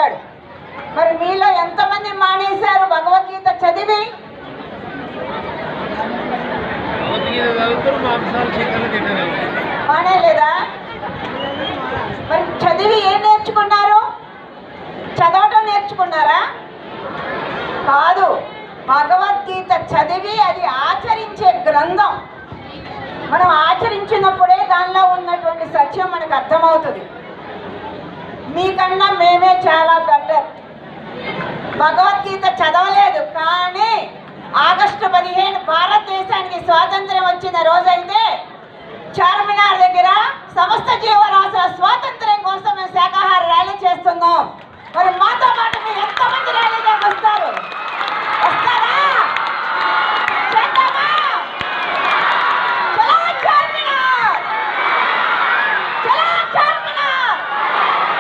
చెప్పాడు. మరి మీలో ఎంతమంది మానేశారు భగవద్గీత చదివి? మానేలేదా? మరి చదివి ఏం నేర్చుకున్నారు? చదవటం నేర్చుకున్నారా? కాదు, భగవద్గీత చదివి అది ఆచరించే గ్రంథం. మనం ఆచరించినప్పుడే దానిలో ఉన్నటువంటి సత్యం మనకు అర్థమవుతుంది. మీకన్నా మేమే చాలా బెటర్. భగవద్గీత చదవలేదు, కానీ ఆగస్టు 15 భారతదేశానికి స్వాతంత్ర్యం వచ్చిన రోజైతే చార్మినార్ దగ్గర సమస్త జీవరాశుల స్వాతంత్ర్యం కోసం మేము శాఖాహార